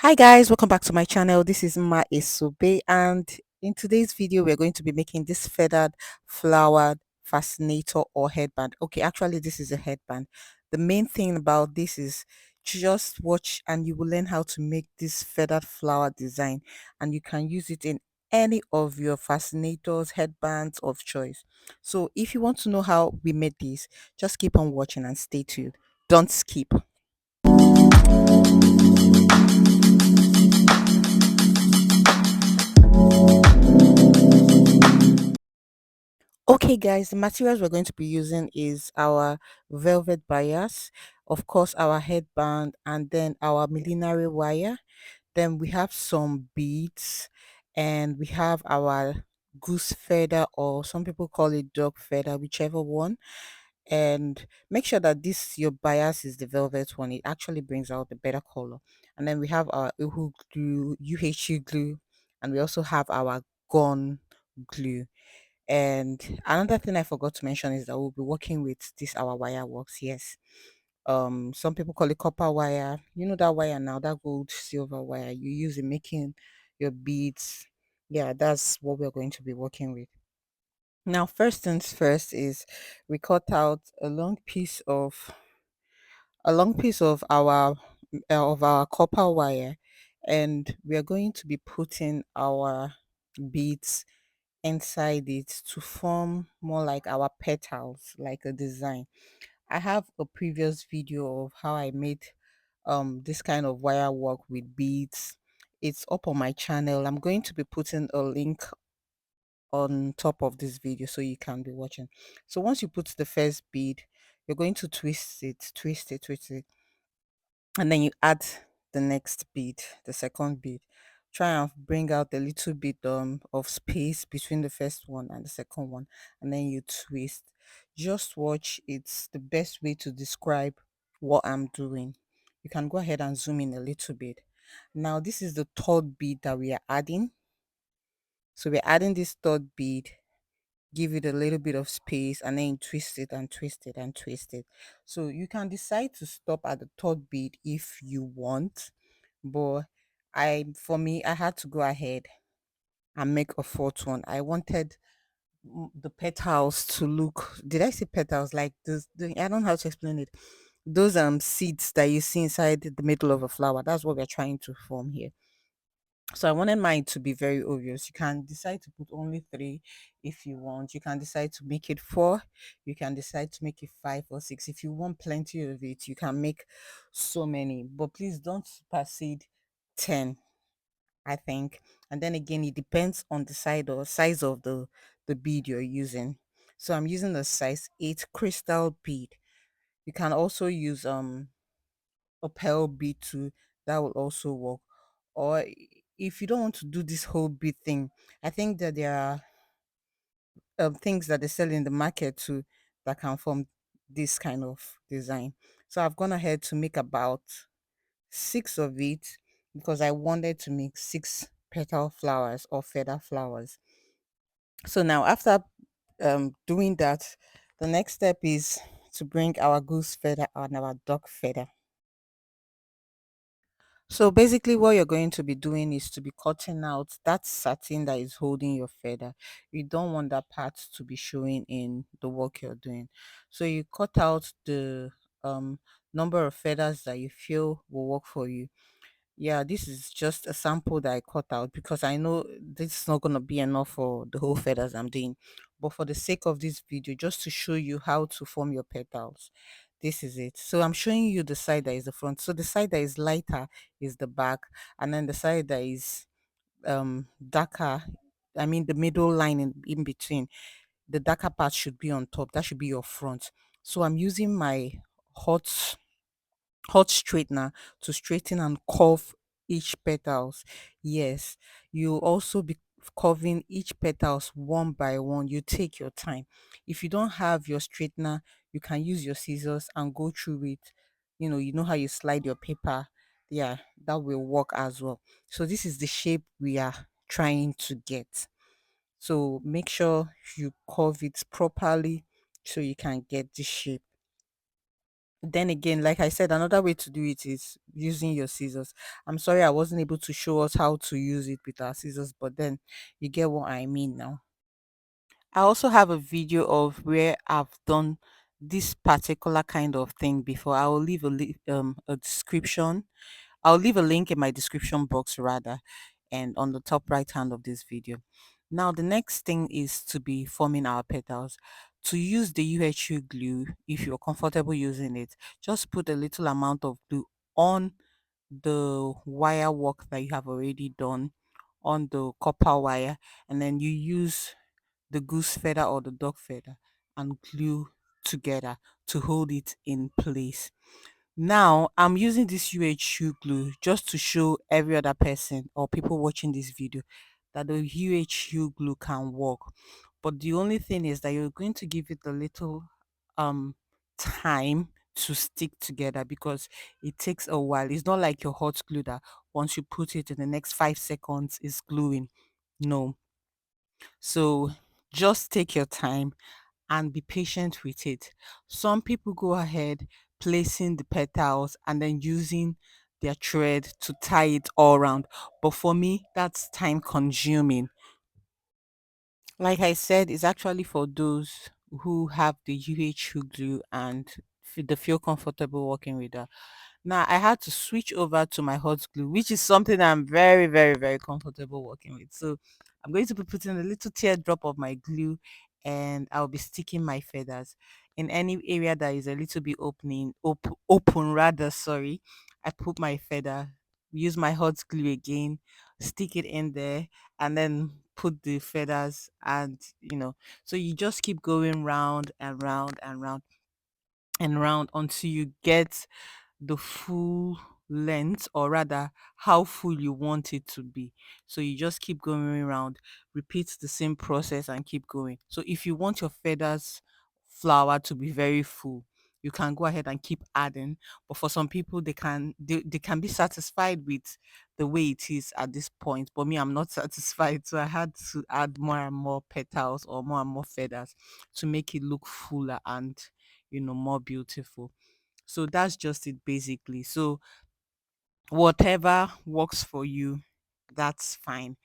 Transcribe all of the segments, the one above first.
Hi guys, welcome back to my channel. This is Ma Esube, and in today's video we're going to be making this feathered flowered fascinator or headband. Okay, actually this is a headband. The main thing about this is just watch and you will learn how to make this feathered flower design, and you can use it in any of your fascinators, headbands of choice. So if you want to know how we made this, just keep on watching and stay tuned. Don't skip. Okay, guys, the materials we're going to be using is our velvet bias, of course, our headband, and then our millinery wire. Then we have some beads, and we have our goose feather, or some people call it dog feather, whichever one. And make sure that this your bias is the velvet one. It actually brings out the better color. And then we have our uhu glue, UHU glue, and we also have our gun glue. And another thing I forgot to mention is that we'll be working with this our wire works. Yes. Some people call it copper wire. You know that wire now, that gold silver wire you use in making your beads. Yeah, that's what we're going to be working with. Now, first things first is we cut out a long piece of our copper wire, and we are going to be putting our beads inside it to form more like our petals, like a design. I have a previous video of how I made this kind of wire work with beads. It's up on my channel. I'm going to be putting a link on top of this video so you can be watching. So once you put the first bead, you're going to twist it, and then you add the next bead, the second bead. Try and bring out a little bit of space between the first one and the second one, and then you twist. Just watch. It's the best way to describe what I'm doing. You can go ahead and zoom in a little bit. Now this is the third bead that we are adding. So we're adding this third bead, give it a little bit of space, and then twist it and twist it and twist it. So you can decide to stop at the third bead if you want, but for me, I had to go ahead and make a fourth one. I wanted the petals to look, did I say petals? Like this, I don't know how to explain it. Those seeds that you see inside the middle of a flower, that's what we're trying to form here. So I wanted mine to be very obvious. You can decide to put only three if you want. You can decide to make it four. You can decide to make it five or six. If you want plenty of it, you can make so many. But please don't supersede 10, I think. And then again, it depends on the size of the bead you're using. So I'm using the size 8 crystal bead. You can also use a pearl bead too. That will also work. Or if you don't want to do this whole bead thing, I think that there are things that they sell in the market too that can form this kind of design. So I've gone ahead to make about six of it because I wanted to make six petal flowers or feather flowers. So now after doing that, the next step is to bring our goose feather and our duck feather. So basically, what you're going to be doing is to be cutting out that satin that is holding your feather. You don't want that part to be showing in the work you're doing. So you cut out the um, number of feathers that you feel will work for you. Yeah, this is just a sample that I cut out because I know this is not going to be enough for the whole feathers I'm doing. But for the sake of this video, just to show you how to form your petals, this is it. So I'm showing you the side that is the front. So the side that is lighter is the back, and then the side that is darker, I mean the middle line in between, the darker part should be on top. That should be your front. So I'm using my hot hot straightener to straighten and curve each petals. Yes, you also be curving each petals one by one. You take your time. If you don't have your straightener, you can use your scissors and go through it. You know how you slide your paper. Yeah, that will work as well. So this is the shape we are trying to get. So make sure you curve it properly so you can get the shape. Then again, like I said, another way to do it is using your scissors. I'm sorry I wasn't able to show us how to use it with our scissors, but then you get what I mean now. I also have a video of where I've done this particular kind of thing before. I will leave a description. I'll leave a link in my description box rather, and on the top right hand of this video. Now the next thing is to be forming our petals. To use the UHU glue, if you're comfortable using it, just put a little amount of glue on the wire work that you have already done on the copper wire, and then you use the goose feather or the dog feather and glue together to hold it in place. Now, I'm using this UHU glue just to show every other person or people watching this video that the UHU glue can work. But the only thing is that you're going to give it a little um time to stick together because it takes a while. It's not like your hot glue that once you put it in the next 5 seconds is gluing. No. So just take your time and be patient with it. Some people go ahead placing the petals and then using their thread to tie it all around. But for me, that's time consuming. Like I said, it's actually for those who have the UH glue and they feel comfortable working with that. Now I had to switch over to my hot glue, which is something I'm very, very, very comfortable working with. So I'm going to be putting a little teardrop of my glue and I'll be sticking my feathers in any area that is a little bit open rather, sorry. I put my feather, use my hot glue again, stick it in there, and then put the feathers and so you just keep going round and round and round and round until you get the full length, or rather how full you want it to be. So you just keep going around, repeat the same process and keep going. So if you want your feathers flower to be very full, you can go ahead and keep adding. But for some people, they can be satisfied with the way it is at this point. But me, I'm not satisfied. So I had to add more and more petals or more and more feathers to make it look fuller and more beautiful. So that's just it basically. So whatever works for you, that's fine.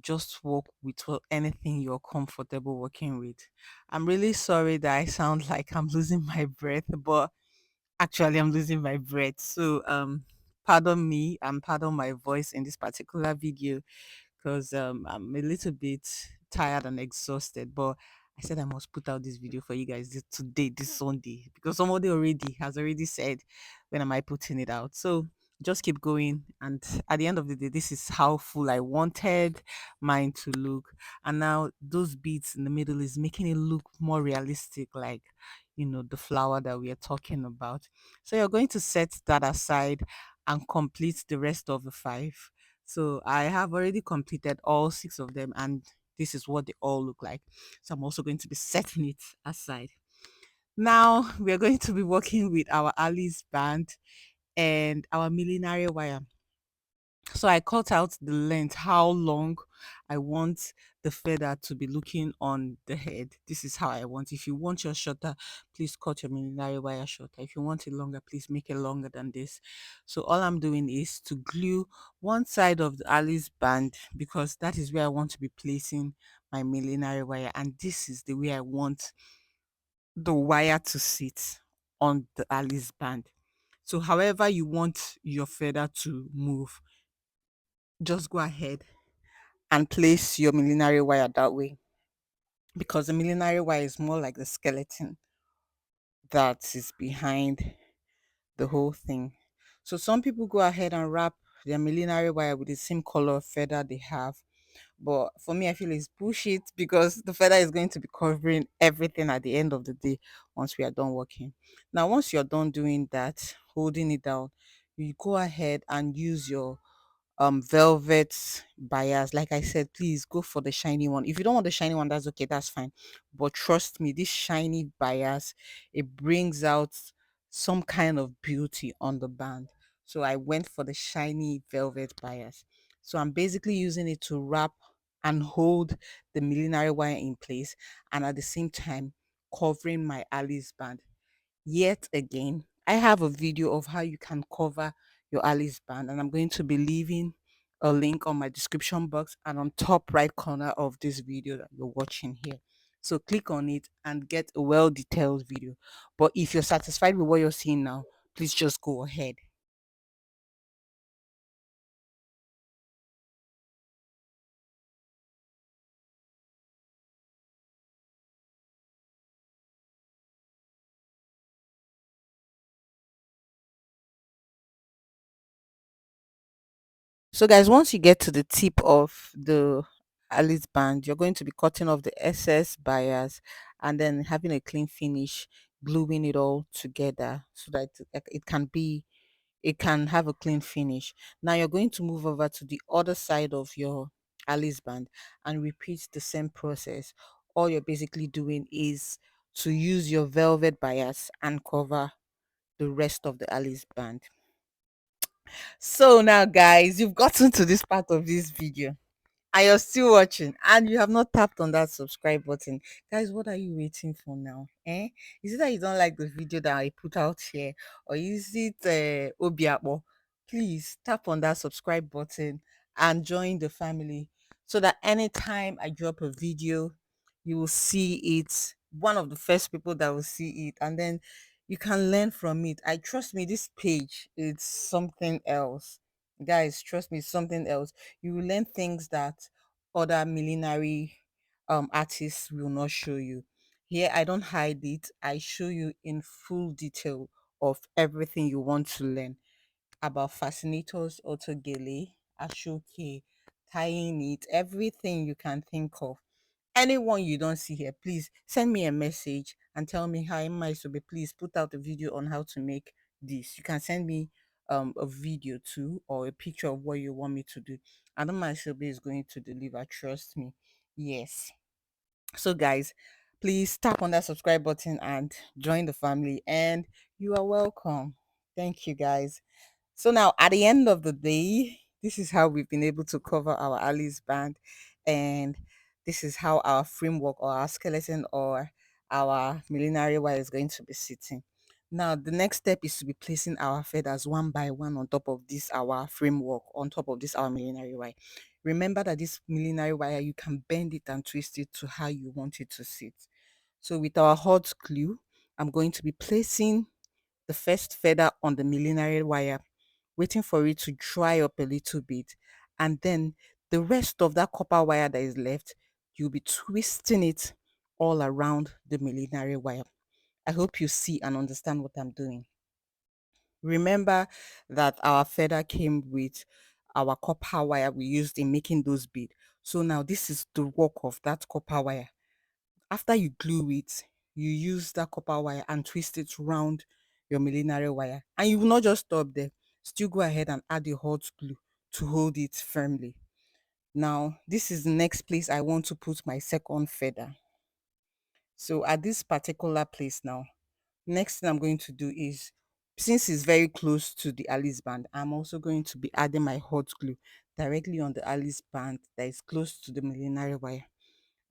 Just work with anything you're comfortable working with. I'm really sorry that I sound like I'm losing my breath, but actually I'm losing my breath. So pardon me and pardon my voice in this particular video because I'm a little bit tired and exhausted. But I said I must put out this video for you guys today, this Sunday, because somebody already has already said, when am I putting it out? So just keep going. And at the end of the day, this is how full I wanted mine to look. And now those beads in the middle is making it look more realistic, like, the flower that we are talking about. So you're going to set that aside and complete the rest of the five. So I have already completed all six of them, and this is what they all look like. So I'm also going to be setting it aside. Now we are going to be working with our Alice band and our millinery wire. So I cut out the length, how long I want the feather to be looking on the head. This is how I want. If you want your shorter, please cut your millinery wire shorter. If you want it longer, please make it longer than this. So all I'm doing is to glue one side of the Alice band because that is where I want to be placing my millinery wire. And this is the way I want the wire to sit on the Alice band. So however you want your feather to move, just go ahead and place your millinery wire that way because the millinery wire is more like the skeleton that is behind the whole thing. So some people go ahead and wrap their millinery wire with the same color of feather they have. But for me, I feel it's bullshit because the feather is going to be covering everything at the end of the day once we are done working. Now, once you're done doing that, holding it down, you go ahead and use your velvet bias. Like I said, please go for the shiny one. If you don't want the shiny one, that's okay, that's fine. But trust me, this shiny bias, it brings out some kind of beauty on the band. So I went for the shiny velvet bias. So I'm basically using it to wrap and hold the millinery wire in place, and at the same time covering my Alice band. Yet again, I have a video of how you can cover your Alice band, and I'm going to be leaving a link on my description box and on top right corner of this video that you're watching here. So click on it and get a well detailed video. But if you're satisfied with what you're seeing now, please just go ahead. So, guys, once you get to the tip of the Alice band, you're going to be cutting off the excess bias and then having a clean finish, gluing it all together so that it can have a clean finish. Now you're going to move over to the other side of your Alice band and repeat the same process. All you're basically doing is to use your velvet bias and cover the rest of the Alice band. So now, guys, you've gotten to this part of this video and you're still watching and you have not tapped on that subscribe button, guys, what are you waiting for now? Is it that you don't like the video that I put out here, or is it obiabo? Please tap on that subscribe button and join the family so that anytime I drop a video, you will see it, one of the first people that will see it, and then you can learn from it. I trust me, this page is something else, guys. Trust me, it's something else. You will learn things that other millinery artists will not show you. Here I don't hide it, I show you in full detail of everything you want to learn about fascinators, autogele, ashoke, tying it, everything you can think of. Anyone you don't see here, please send me a message and tell me, hi, my Sobe, please put out a video on how to make this. You can send me a video too, or a picture of what you want me to do. And my Sobe is going to deliver, trust me. Yes. So guys, please tap on that subscribe button and join the family, and you are welcome. Thank you, guys. So now at the end of the day, this is how we've been able to cover our Alice band, and this is how our framework or our skeleton or our millinery wire is going to be sitting. Now the next step is to be placing our feathers one by one on top of this our framework, on top of this our millinery wire. Remember that this millinery wire, you can bend it and twist it to how you want it to sit. So with our hot glue, I'm going to be placing the first feather on the millinery wire, waiting for it to dry up a little bit. And then the rest of that copper wire that is left, you'll be twisting it all around the millinery wire. I hope you see and understand what I'm doing. Remember that our feather came with our copper wire we used in making those beads. So now this is the work of that copper wire. After you glue it, you use that copper wire and twist it round your millinery wire. And you will not just stop there. Still go ahead and add the hot glue to hold it firmly. Now, this is the next place I want to put my second feather. So at this particular place now, next thing I'm going to do is, since it's very close to the Alice band, I'm also going to be adding my hot glue directly on the Alice band that is close to the millinery wire.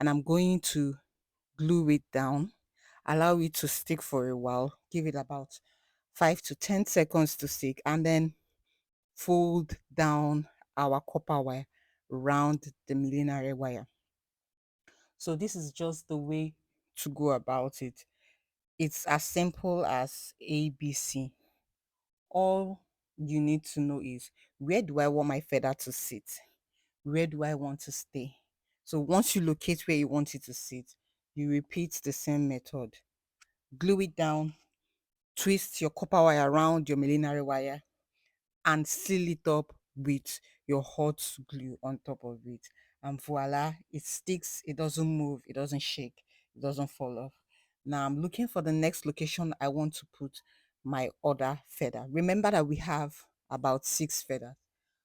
And I'm going to glue it down, allow it to stick for a while, give it about 5 to 10 seconds to stick, and then fold down our copper wire around the millinery wire. So this is just the way to go about it. It's as simple as ABC. All you need to know is, where do I want my feather to sit? Where do I want to stay? So once you locate where you want it to sit, you repeat the same method. Glue it down, twist your copper wire around your millinery wire, and seal it up with your hot glue on top of it. And voila, it sticks, it doesn't move, it doesn't shake, it doesn't fall off. Now I'm looking for the next location I want to put my other feather. Remember that we have about 6 feathers.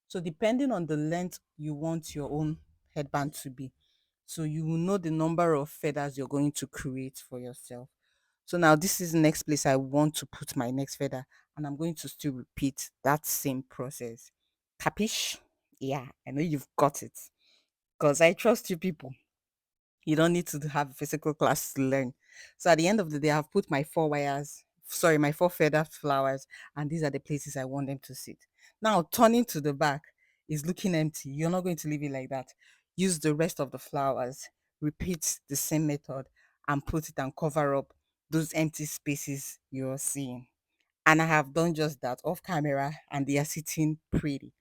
So depending on the length you want your own headband to be, so you will know the number of feathers you're going to create for yourself. So now this is the next place I want to put my next feather, and I'm going to still repeat that same process. Capish? Yeah, I know you've got it. Because I trust you people. You don't need to have a physical class to learn. So at the end of the day, I've put my 4 wires, sorry, my four feather flowers, and these are the places I want them to sit. Now, turning to the back is looking empty. You're not going to leave it like that. Use the rest of the flowers, repeat the same method, and put it and cover up those empty spaces you're seeing. And I have done just that off camera, and they are sitting pretty.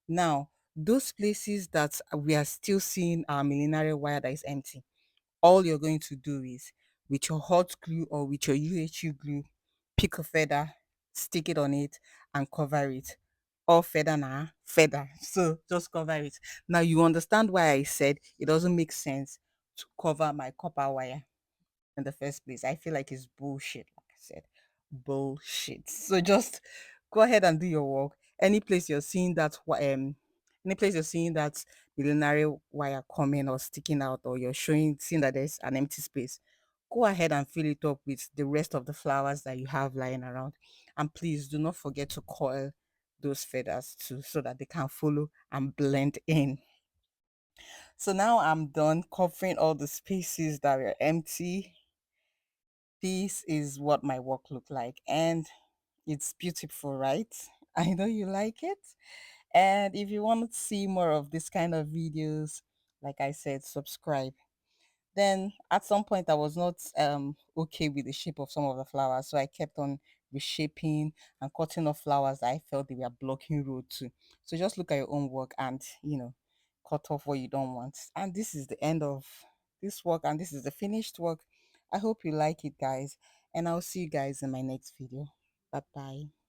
Now, those places that we are still seeing our millinery wire that is empty, all you're going to do is with your hot glue or with your UHU glue, pick a feather, stick it on it, and cover it. All feather now, feather. So just cover it. Now you understand why I said it doesn't make sense to cover my copper wire in the first place. I feel like it's bullshit, like I said. Bullshit. So just go ahead and do your work. Any place you're seeing that urinary wire coming or sticking out, or you're seeing that there's an empty space, go ahead and fill it up with the rest of the flowers that you have lying around. And please do not forget to coil those feathers too so that they can follow and blend in. So now I'm done covering all the spaces that were empty. This is what my work looked like, and it's beautiful, right? I know you like it. And if you want to see more of this kind of videos, like I said, subscribe. Then at some point I was not okay with the shape of some of the flowers, so I kept on reshaping and cutting off flowers that I felt they were blocking road too. So just look at your own work and cut off what you don't want. And this is the end of this work, and this is the finished work. I hope you like it, guys, and I'll see you guys in my next video. Bye bye.